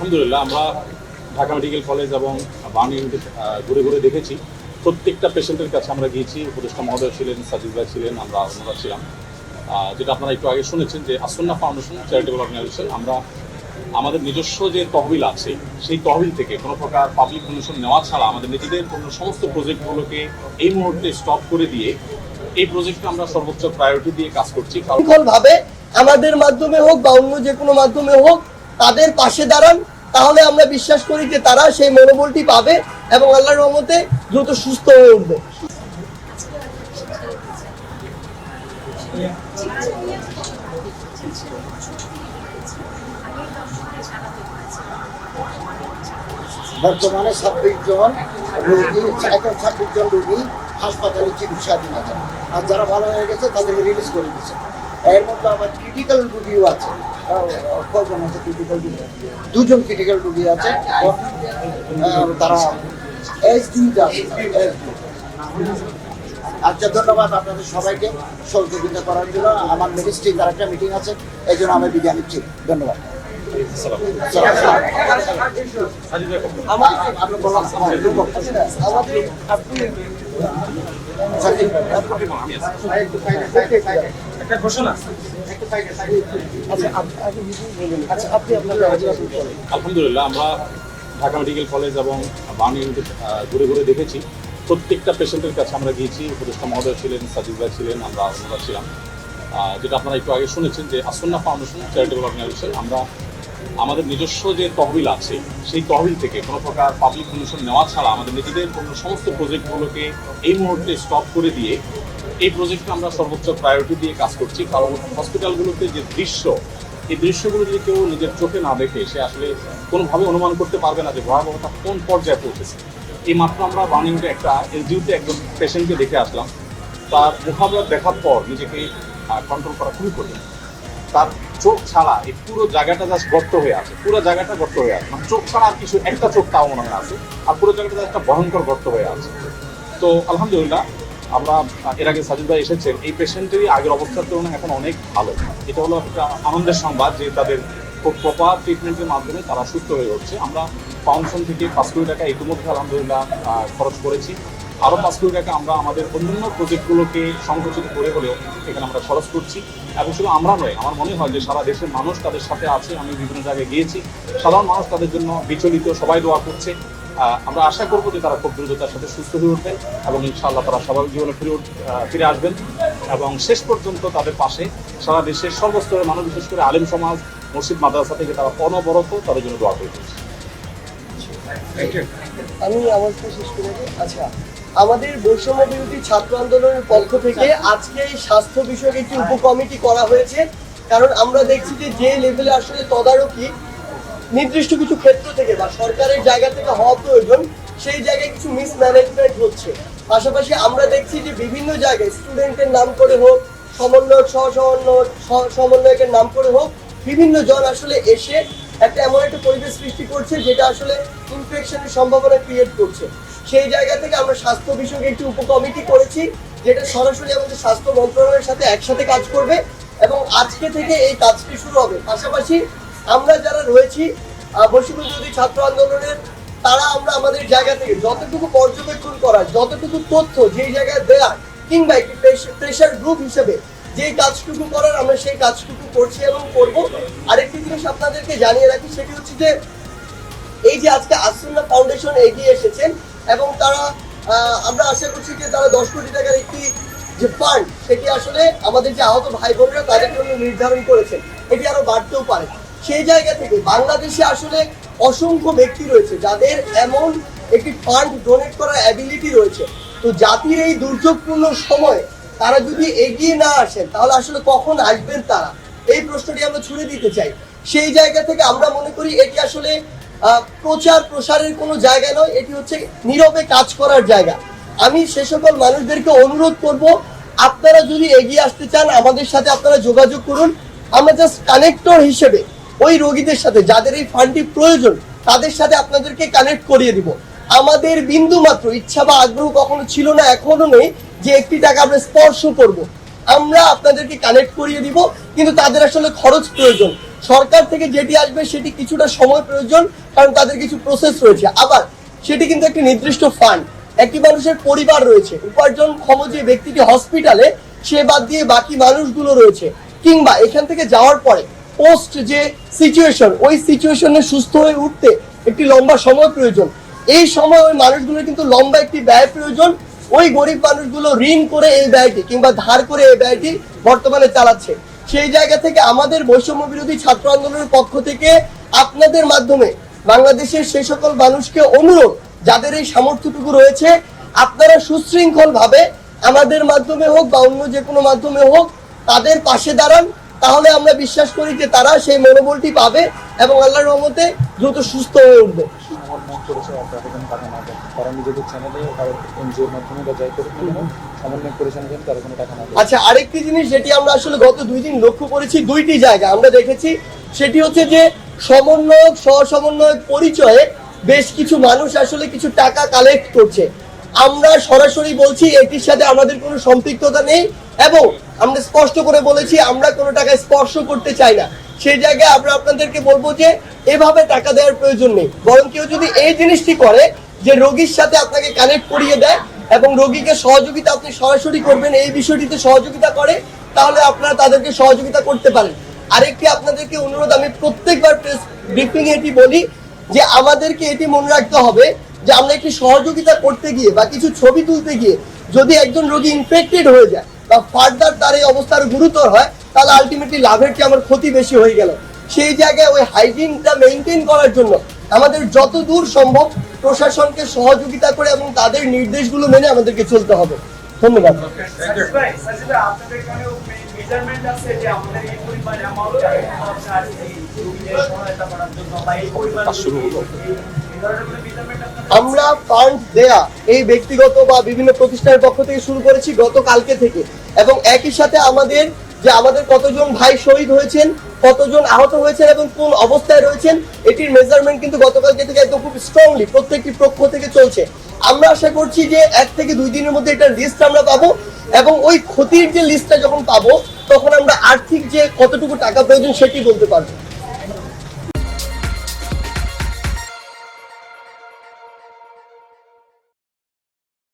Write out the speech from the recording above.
আলহামদুলিল্লাহ আমরা Dhaka medical college এবং বার্ন ইউনিটে ঘুরে ঘুরে দেখেছি। প্রত্যেকটা পেশেন্টের কাছে আমরা গিয়েছি, উপদেষ্টা মহোদয় ছিলেন, সাজিদ ভাই ছিলেন, আমরা অন্যরা ছিলাম। যেটা আপনারা একটু আগে শুনেছেন যে আসন্না ফাউন্ডেশন চ্যারিটেবল অর্গানাইজেশন, আমরা আমাদের নিজস্ব যে তহবিল আছে সেই তহবিল থেকে কোনো প্রকার পাবলিক ডোনেশন নেওয়া ছাড়া আমাদের নিজেদের কোনো সমস্ত প্রজেক্টগুলোকে এই মুহূর্তে স্টপ করে দিয়ে এই প্রজেক্টকে আমরা সর্বোচ্চ প্রায়োরিটি দিয়ে কাজ করছি। ভাবে আমাদের মাধ্যমে হোক বা অন্য যে কোনো মাধ্যমে হোক তাদের পাশে দাঁড়ান, তাহলে আমরা বিশ্বাস করি যে তারা সেই মনোবলটি পাবে এবং আল্লাহর রহমতে দ্রুত সুস্থ হয়ে উঠবে। বর্তমানে 26 জন রোগী, এখন 26 জন রোগী হাসপাতালে চিকিৎসাধীন আছে, আর যারা ভালো হয়ে গেছে তাদেরকে রিলিজ করে দিচ্ছে। এর মধ্যে আবার ক্রিটিক্যাল রোগীও আছে, কজন আছে ক্রিটিক্যাল রোগী? 2 জন ক্রিটিক্যাল রোগী আছে, তারা আচ্ছা, ধন্যবাদ আপনাদের সবাইকে সহযোগিতা করার জন্য। আমার মিনিস্ট্রির আর একটা মিটিং আছে, এই জন্য আমি বিদায় নিচ্ছি। ধন্যবাদ। আলহামদুলিল্লাহ আমরা ঢাকা মেডিকেল কলেজ এবং বার্ন ইউনিটে ঘুরে ঘুরে দেখেছি। প্রত্যেকটা পেশেন্টের কাছে আমরা গিয়েছি, উপদেষ্টা মহোদয় ছিলেন, সাজিদ ভাই ছিলেন, আমরা অন্যরা ছিলাম। যেটা আপনারা একটু আগে শুনেছেন যে আসন্না ফাউন্ডেশন চ্যারিটেবল অর্গানাইজেশন, আমরা আমাদের নিজস্ব যে তহবিল আছে সেই তহবিল থেকে কোনো প্রকার পাবলিক ডোনেশন নেওয়া ছাড়া আমাদের নিজেদের কোনো সমস্ত প্রজেক্টগুলোকে এই মুহূর্তে স্টপ করে দিয়ে এই প্রজেক্টকে আমরা সর্বোচ্চ প্রায়োরিটি দিয়ে কাজ করছি। কারণ হসপিটালগুলোতে যে দৃশ্য, এই দৃশ্যগুলো যদি কেউ নিজের চোখে না দেখে সে আসলে কোনোভাবে অনুমান করতে পারবে না যে ভয়াবহতা কোন পর্যায়ে পৌঁছেছে। এই মাত্র আমরা বার্ন ইউনিটে একটা এলজিউতে একজন পেশেন্টকে দেখে আসলাম। তার মুখাবরা দেখার পর নিজেকে কন্ট্রোল করা খুবই কঠিন। তার চোখ ছাড়া এই পুরো জায়গাটা জাস্ট গর্ত হয়ে আছে, পুরো জায়গাটা গর্ত হয়ে আছে, মানে চোখ ছাড়া আর কিছু একটা চোখ তাও মনে হয় আছে, আর পুরো জায়গাটা একটা ভয়ঙ্কর গর্ত হয়ে আছে। তো আলহামদুলিল্লাহ আমরা এর আগে সাজিদ ভাই এসেছেন, এই পেশেন্টেরই আগের অবস্থার তুলনায় এখন অনেক ভালো। এটা হলো একটা আনন্দের সংবাদ যে তাদের খুব প্রপার ট্রিটমেন্টের মাধ্যমে তারা সুস্থ হয়ে উঠছে। আমরা ফাউন্ডেশন থেকে 5 কোটি টাকা ইতিমধ্যে আলহামদুলিল্লাহ খরচ করেছি। আরও 5 কোটি টাকা আমরা আমাদের অন্যান্য প্রজেক্টগুলোকে সংকুচিত করে হলেও এখানে আমরা খরচ করছি। এবং শুধু আমরা নয়, আমার মনে হয় যে সারা দেশের মানুষ তাদের সাথে আছে। আমি বিভিন্ন জায়গায় গিয়েছি, সাধারণ মানুষ তাদের জন্য বিচলিত, সবাই দোয়া করছে। আমরা আশা করবো যে তারা খুব দ্রুততার সাথে সুস্থ হয়ে উঠবেন এবং ইনশাআল্লাহ তারা স্বাভাবিক জীবনে ফিরে আসবেন এবং শেষ পর্যন্ত তাদের পাশে সারা দেশের সর্বস্তরের মানুষ, বিশেষ করে আলেম সমাজ, মসজিদ, মাদ্রাসা থেকে তারা অনবরত তাদের জন্য দোয়া করে দিচ্ছে। আমি আমার শেষ করে দিই। আচ্ছা, আমাদের বৈষম্য বিরোধী ছাত্র আন্দোলনের পক্ষ থেকে আজকে এই স্বাস্থ্য বিষয়ক একটি উপকমিটি করা হয়েছে। কারণ আমরা দেখছি যে লেভেলে আসলে তদারকি নির্দিষ্ট কিছু ক্ষেত্র থেকে বা সরকারের জায়গা থেকে হওয়া প্রয়োজন, সেই জায়গায় কিছু মিসম্যানেজমেন্ট হচ্ছে। পাশাপাশি আমরা দেখছি যে বিভিন্ন জায়গায় স্টুডেন্টের নাম করে হোক, সমন্বয়ক সমন্বয়কের নাম করে হোক, বিভিন্ন জন আসলে এসে একটা এমন একটা পরিবেশ সৃষ্টি করছে যেটা আসলে ইনফেকশনের সম্ভাবনা ক্রিয়েট করছে। সেই জায়গা থেকে আমরা স্বাস্থ্য বিষয়ক একটি উপকমিটি করেছি, যেটা সরাসরি আমাদের স্বাস্থ্য মন্ত্রণালয়ের সাথে একসাথে কাজ করবে এবং আজকে থেকে এই কাজটি শুরু হবে। পাশাপাশি আমরা যারা রয়েছি বৈষম্য বিরোধী ছাত্র আন্দোলনের, তারা আমরা আমাদের জায়গা থেকে যতটুকু পর্যবেক্ষণ করার, যতটুকু তথ্য যেই জায়গায় দেওয়ার, কিংবা একটি প্রেশার গ্রুপ হিসেবে যে কাজটুকু করার আমরা সেই কাজটুকু করছি এবং করব। আরেকটি জিনিস আপনাদেরকে জানিয়ে রাখি, সেটি হচ্ছে যে এই যে আজকে আসন্না ফাউন্ডেশন এগিয়ে এসেছেন এবং তারা আমরা আশা করছি যে তারা 10 কোটি টাকার একটি যে ফান্ড, সেটি আসলে আমাদের যে আহত ভাই বোনেরা তাদের জন্য নির্ধারণ করেছেন, এটি আরো বাড়তেও পারে। সেই জায়গা থেকে বাংলাদেশে আসলে অসংখ্য ব্যক্তি রয়েছে যাদের এমন একটি ফান্ড ডোনেট করার অ্যাবিলিটি রয়েছে। তো জাতির এই দুর্যোগপূর্ণ সময়ে তারা যদি এগিয়ে না আসেন তাহলে আসলে কখন আসবেন তারা, এই প্রশ্নটি আমরা ছুড়ে দিতে চাই। সেই জায়গা থেকে আমরা মনে করি এটি আসলে প্রচার প্রসারের কোনো জায়গা নয়, এটি হচ্ছে নীরবে কাজ করার জায়গা। আমি সে সকল মানুষদেরকে অনুরোধ করব, আপনারা যদি এগিয়ে আসতে চান আমাদের সাথে আপনারা যোগাযোগ করুন। আমরা জাস্ট কানেক্টর হিসেবে ওই রোগীদের সাথে যাদের এই ফান্ডটি প্রয়োজন তাদের সাথে আপনাদেরকে কানেক্ট করিয়ে দিব। আমাদের বিন্দু মাত্র ইচ্ছা বা আগ্রহ কখনো ছিল না, এখনো নেই যে একটি টাকা আমরা স্পর্শ করব। আমরা আপনাদেরকে কানেক্ট করিয়ে দিব, কিন্তু তাদের আসলে খরচ প্রয়োজন। সরকার থেকে যেটি আসবে সেটি কিছুটা সময় প্রয়োজন, কারণ তাদের কিছু প্রসেস রয়েছে। আবার সেটি কিন্তু একটি নির্দিষ্ট ফান্ড, একটি মানুষের পরিবার রয়েছে, উপার্জনক্ষম যে ব্যক্তিটি হসপিটালে, সে বাদ দিয়ে বাকি মানুষগুলো রয়েছে, কিংবা এখান থেকে যাওয়ার পরে পোস্ট যে সিচুয়েশন, ওই সিচুয়েশনে সুস্থ হয়ে উঠতে একটি লম্বা সময় প্রয়োজন। এই সময় ওই মানুষগুলোর কিন্তু লম্বা একটি ব্যয় প্রয়োজন। ওই গরিব মানুষগুলো ঋণ করে এই ব্যয়টি কিংবা ধার করে এই ব্যয়টি বর্তমানে চালাচ্ছে। সেই জায়গা থেকে আমাদের বৈষম্য বিরোধী ছাত্র আন্দোলনের পক্ষ থেকে আপনাদের মাধ্যমে বাংলাদেশের সেই সকল মানুষকে অনুরোধ, যাদের এই সামর্থ্যটুকু রয়েছে, আপনারা সুশৃঙ্খল ভাবে আমাদের মাধ্যমে হোক বা অন্য যে কোনো মাধ্যমে হোক তাদের পাশে দাঁড়ান। তাহলে আমরা বিশ্বাস করি যে তারা সেই মনোবলটি পাবে এবং আল্লাহর রহমতে দ্রুত সুস্থ হয়ে উঠবে। সমন্বয় করেছে আবেদন টাকা না দেয়, তারা নিজেদের চ্যানেলে কারো এনজিওর মাধ্যমে বা যাই করে সমন্বয় করেছেন কিন্তু তারা কোনো টাকা না দেয়। আচ্ছা, আরেকটি জিনিস যেটি আমরা আসলে গত 2 দিন লক্ষ্য করেছি, 2টি জায়গা আমরা দেখেছি, সেটি হচ্ছে যে সমন্বয়ক সহ সমন্বয়ক পরিচয়ে বেশ কিছু মানুষ আসলে কিছু টাকা কালেক্ট করছে। আমরা সরাসরি বলছি এটির সাথে আমাদের কোনো সম্পৃক্ততা নেই এবং আমরা স্পষ্ট করে বলেছি আমরা কোনো টাকা স্পর্শ করতে চাই না। সেই জায়গায় আমরা আপনাদেরকে বলবো যে এভাবে টাকা দেওয়ার প্রয়োজন নেই, বরং কেউ যদি এই জিনিসটি করে যে রোগীর সাথে আপনাকে কানেক্ট করিয়ে দেয় এবং রোগীকে সহযোগিতা আপনি সরাসরি করবেন এই বিষয়টিতে সহযোগিতা করে, তাহলে আপনারা তাদেরকে সহযোগিতা করতে পারেন। আরেকটি আপনাদেরকে অনুরোধ, আমি প্রত্যেকবার প্রেস ব্রিফিং এটি বলি যে আমাদেরকে এটি মনে রাখতে হবে যে আমরা একটি সহযোগিতা করতে গিয়ে বা কিছু ছবি তুলতে গিয়ে যদি একজন রোগী ইনফেক্টেড হয়ে যায় বা ফার্দার তার এই অবস্থা আরো গুরুতর হয়, তাহলে আলটিমেটলি লাভের চেয়ে আমার ক্ষতি বেশি হয়ে গেল। সেই জায়গায় ওই হাইজিনটা মেনটেন করার জন্য আমাদের যত দূর সম্ভব প্রশাসনকে সহযোগিতা করে এবং তাদের নির্দেশগুলো মেনে আমাদেরকে চলতে হবে। ধন্যবাদ। আপনাদের এখানে মেজারমেন্ট আছে যে আমাদের এই পরিমাণ অ্যামাউন্ট আপনার এই রোগীদের সহায়তা করার জন্য বা এই পরিমাণ শুরু হলো, আমরা ফান্ড দেয়া এই ব্যক্তিগত বা বিভিন্ন প্রতিষ্ঠানের পক্ষ থেকে শুরু করেছি গতকালকে থেকে, এবং একই সাথে আমাদের কতজন ভাই শহীদ হয়েছেন, কতজন আহত হয়েছেন এবং কোন অবস্থায় রয়েছেন, এটির মেজারমেন্ট কিন্তু গতকালকে থেকে একদম খুব স্ট্রংলি প্রত্যেকটি পক্ষ থেকে চলছে। আমরা আশা করছি যে 1 থেকে 2 দিনের মধ্যে এটার লিস্ট আমরা পাবো এবং ওই ক্ষতির যে লিস্টটা যখন পাবো তখন আমরা আর্থিক যে কতটুকু টাকা প্রয়োজন সেটি বলতে পারবো।